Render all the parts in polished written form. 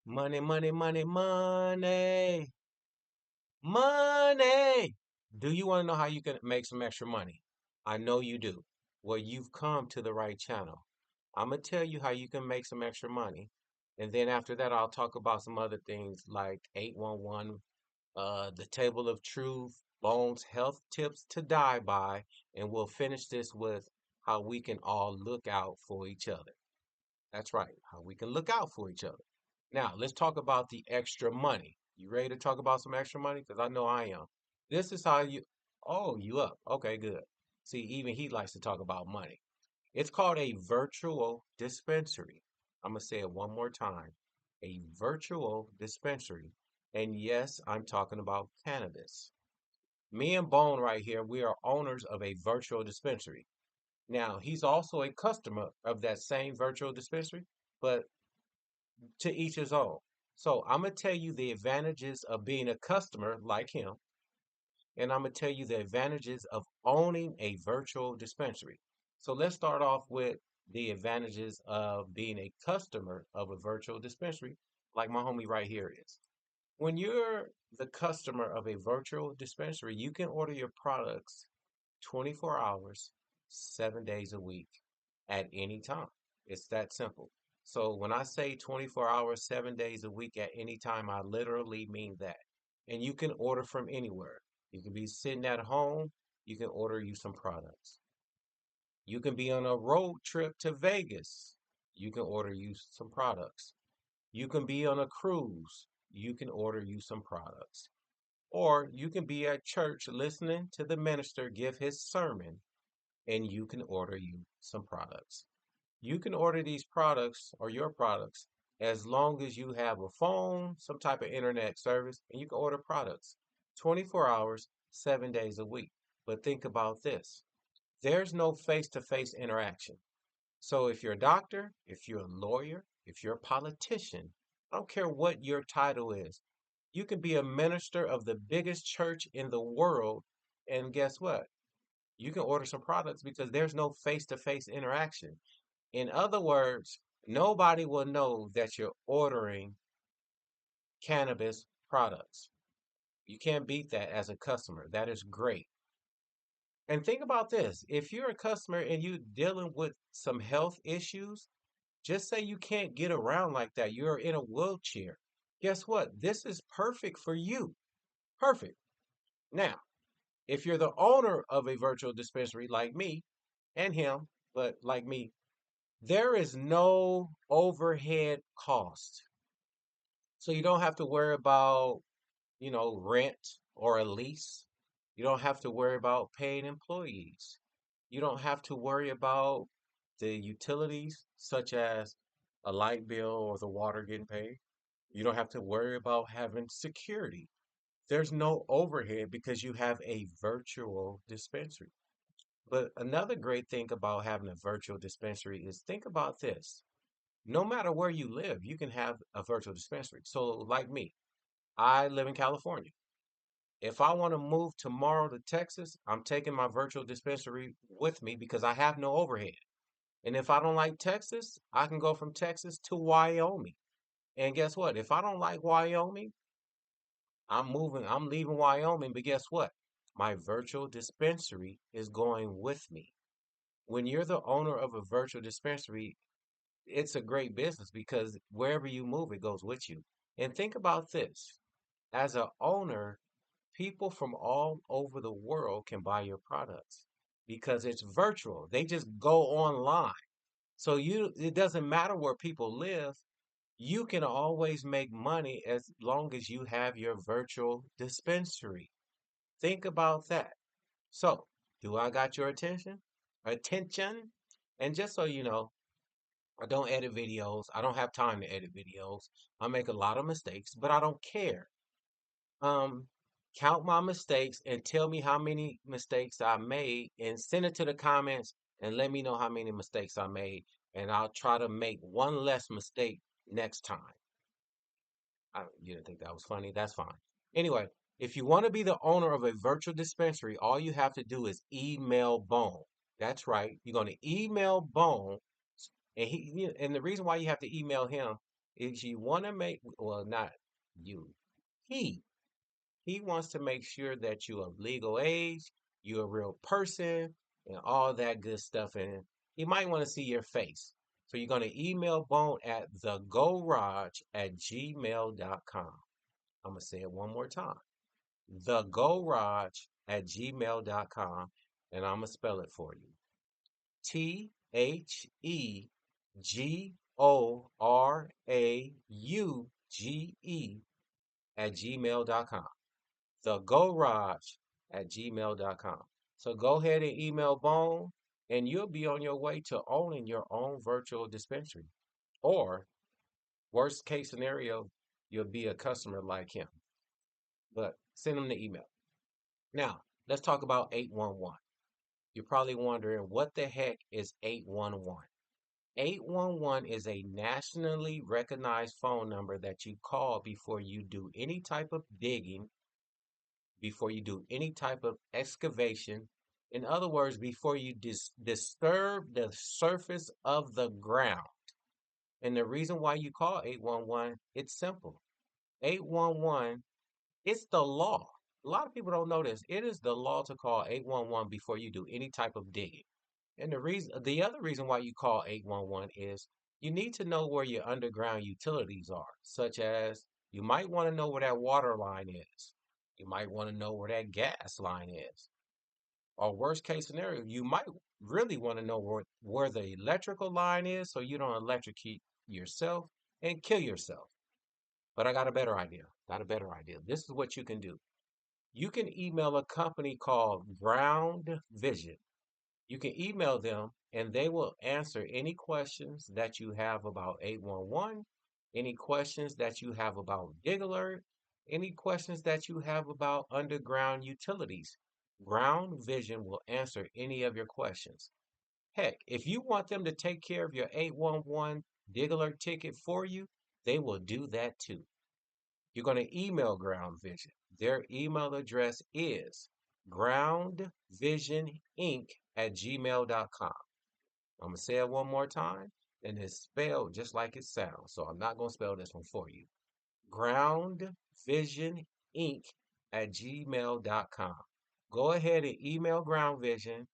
Money, money, money, money, money. Do you want to know how you can make some extra money? I know you do. Well, you've come to the right channel. I'm going to tell you how you can make some extra money. And then after that, I'll talk about some other things like 811, the table of truth, Bones health tips to die by. And we'll finish this with how we can all look out for each other. That's right, how we can look out for each other. Now, let's talk about the extra money. You ready to talk about some extra money? Because I know I am. This is how you, oh, you up. Okay, good. See, even he likes to talk about money. It's called a virtual dispensary. I'm going to say it one more time. A virtual dispensary. And yes, I'm talking about cannabis. Me and Bone right here, we are owners of a virtual dispensary. Now, he's also a customer of that same virtual dispensary, but to each his own. So I'm going to tell you the advantages of being a customer like him, and I'm going to tell you the advantages of owning a virtual dispensary. So let's start off with the advantages of being a customer of a virtual dispensary, like my homie right here is. When you're the customer of a virtual dispensary, you can order your products 24 hours, 7 days a week at any time. It's that simple. So when I say 24 hours, 7 days a week at any time, I literally mean that. And you can order from anywhere. You can be sitting at home, you can order you some products. You can be on a road trip to Vegas, you can order you some products. You can be on a cruise, you can order you some products. Or you can be at church listening to the minister give his sermon and you can order you some products. You can order these products or your products as long as you have a phone, some type of internet service, and you can order products 24 hours, 7 days a week. But think about this, there's no face to face interaction. So if you're a doctor, if you're a lawyer, if you're a politician, I don't care what your title is, you can be a minister of the biggest church in the world. And guess what? You can order some products because there's no face to face interaction. In other words, nobody will know that you're ordering cannabis products. You can't beat that as a customer. That is great. And think about this, if you're a customer and you're dealing with some health issues, just say you can't get around like that, you're in a wheelchair. Guess what? This is perfect for you. Perfect. Now, if you're the owner of a virtual dispensary like me and him, but like me, there is no overhead cost. So you don't have to worry about, rent or a lease. You don't have to worry about paying employees. You don't have to worry about the utilities, such as a light bill or the water getting paid. You don't have to worry about having security. There's no overhead because you have a virtual dispensary. But another great thing about having a virtual dispensary is think about this. No matter where you live, you can have a virtual dispensary. So, like me, I live in California. If I want to move tomorrow to Texas, I'm taking my virtual dispensary with me because I have no overhead. And if I don't like Texas, I can go from Texas to Wyoming. And guess what? If I don't like Wyoming, I'm leaving Wyoming. But guess what? My virtual dispensary is going with me. When you're the owner of a virtual dispensary, it's a great business because wherever you move, it goes with you. And think about this. As an owner, people from all over the world can buy your products because it's virtual. They just go online. So it doesn't matter where people live. You can always make money as long as you have your virtual dispensary. Think about that. So, do I got your attention? Attention? And just so you know, I don't edit videos. I don't have time to edit videos. I make a lot of mistakes, but I don't care. Um, Count my mistakes and tell me how many mistakes I made and send it to the comments and let me know how many mistakes I made. And I'll try to make one less mistake next time. You didn't think that was funny? That's fine. Anyway, if you want to be the owner of a virtual dispensary, all you have to do is email Bone. That's right. You're going to email Bone, and and the reason why you have to email him is you want to make, well, not you, he, he wants to make sure that you're of legal age, you're a real person, and all that good stuff. And he might want to see your face. So you're going to email Bone at thegoraj@gmail.com. I'm going to say it one more time. Thegoraj@gmail.com. And I'm going to spell it for you. TheGorauge@gmail.com. Thegoraj@gmail.com. So go ahead and email Bone, and you'll be on your way to owning your own virtual dispensary. Or, worst case scenario, you'll be a customer like him. But send him the email. Now, let's talk about 811. You're probably wondering what the heck is 811? 811 is a nationally recognized phone number that you call before you do any type of digging, before you do any type of excavation. In other words, before you disturb the surface of the ground. And the reason why you call 811, it's simple. 811, it's the law. A lot of people don't know this. It is the law to call 811 before you do any type of digging. And the other reason why you call 811 is you need to know where your underground utilities are, such as you might want to know where that water line is. You might want to know where that gas line is. Or worst case scenario, you might really want to know where the electrical line is so you don't electrocute yourself and kill yourself. But I got a better idea. Got a better idea. This is what you can do. You can email a company called Ground Vision. You can email them and they will answer any questions that you have about 811, any questions that you have about Dig Alert, any questions that you have about underground utilities. Ground Vision will answer any of your questions. Heck, if you want them to take care of your 811 Dig Alert ticket for you, they will do that too. You're going to email Ground Vision. Their email address is groundvisioninc@gmail.com. I'm going to say it one more time, and it's spelled just like it sounds. So I'm not going to spell this one for you. Groundvisioninc@gmail.com. Go ahead and email Ground Vision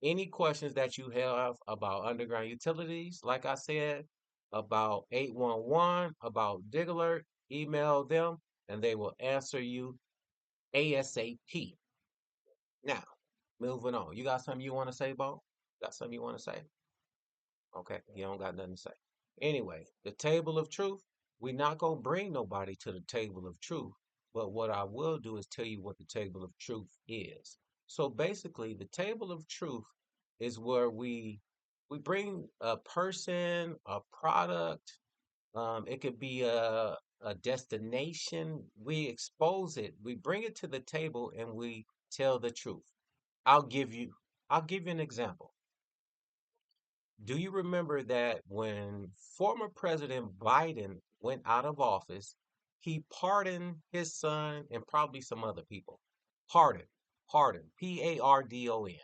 any questions that you have about underground utilities, like I said, about 811, about Dig Alert, email them and they will answer you ASAP. Now, moving on. You got something you want to say, Bo? Got something you want to say? Okay, you don't got nothing to say. Anyway, the table of truth, we're not going to bring nobody to the table of truth, but what I will do is tell you what the table of truth is. So basically, the table of truth is where we bring a person, a product, it could be a destination. We expose it. We bring it to the table and we tell the truth. I'll give you I'll give you an example. Do you remember that when former President Biden went out of office, he pardoned his son and probably some other people? Pardon, pardon, Pardon.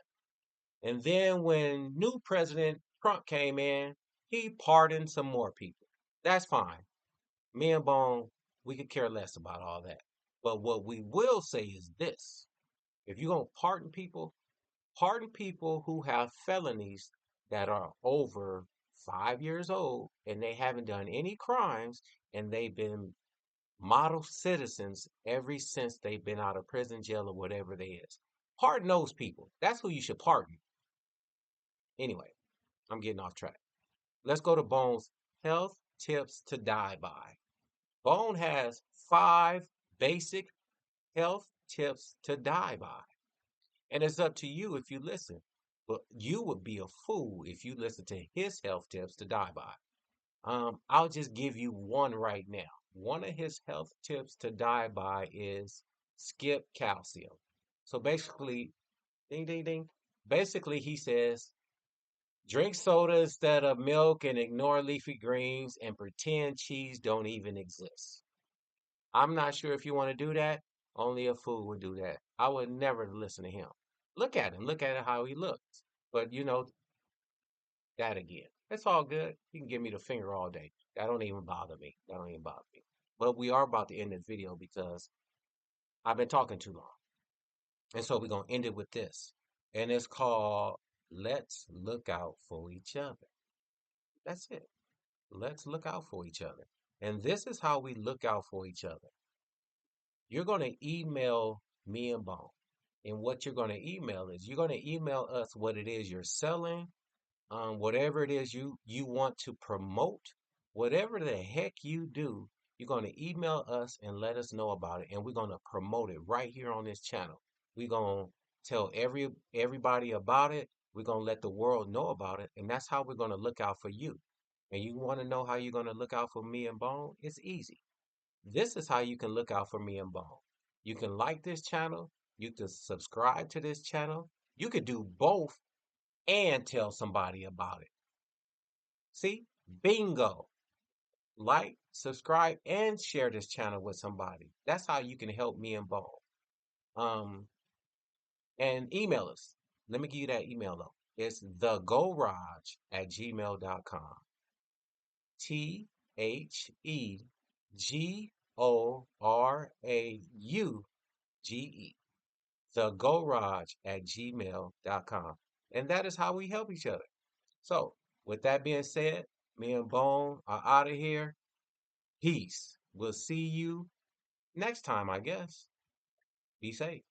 And then when new President Trump came in, he pardoned some more people. That's fine. Me and Bone, we could care less about all that. But what we will say is this: if you're going to pardon people who have felonies that are over 5 years old and they haven't done any crimes and they've been model citizens ever since they've been out of prison, jail, or whatever they is. Pardon those people. That's who you should pardon. Anyway, I'm getting off track. Let's go to Bone's health tips to die by. Bone has 5 basic health tips to die by. And it's up to you if you listen. But you would be a fool if you listen to his health tips to die by. I'll just give you one right now. One of his health tips to die by is skip calcium. So basically, ding, ding, ding. Basically, he says drink soda instead of milk and ignore leafy greens and pretend cheese don't even exist. I'm not sure if you want to do that. Only a fool would do that. I would never listen to him. Look at him. Look at how he looks. But you know, that again. It's all good. You can give me the finger all day. That don't even bother me. That don't even bother me. But we are about to end this video because I've been talking too long. And so we're going to end it with this. And it's called Let's Look Out for Each Other. That's it. Let's look out for each other. And this is how we look out for each other. You're going to email me and Bone. And what you're going to email is you're going to email us what it is you're selling, whatever it is you want to promote, whatever the heck you do, you're going to email us and let us know about it, and we're going to promote it right here on this channel. We're going to tell everybody about it. We're going to let the world know about it, and that's how we're going to look out for you. And you want to know how you're going to look out for me and Bone? It's easy. This is how you can look out for me and Bone. You can like this channel. You can subscribe to this channel. You could do both and tell somebody about it. See? Bingo. Like, subscribe, and share this channel with somebody. That's how you can help me and Bone. Um, and email us. Let me give you that email though. It's thegorage@gmail.com. TheGoraUGE. Thegorage@gmail.com. And that is how we help each other. So, with that being said, me and Bone are out of here. Peace. We'll see you next time, I guess. Be safe.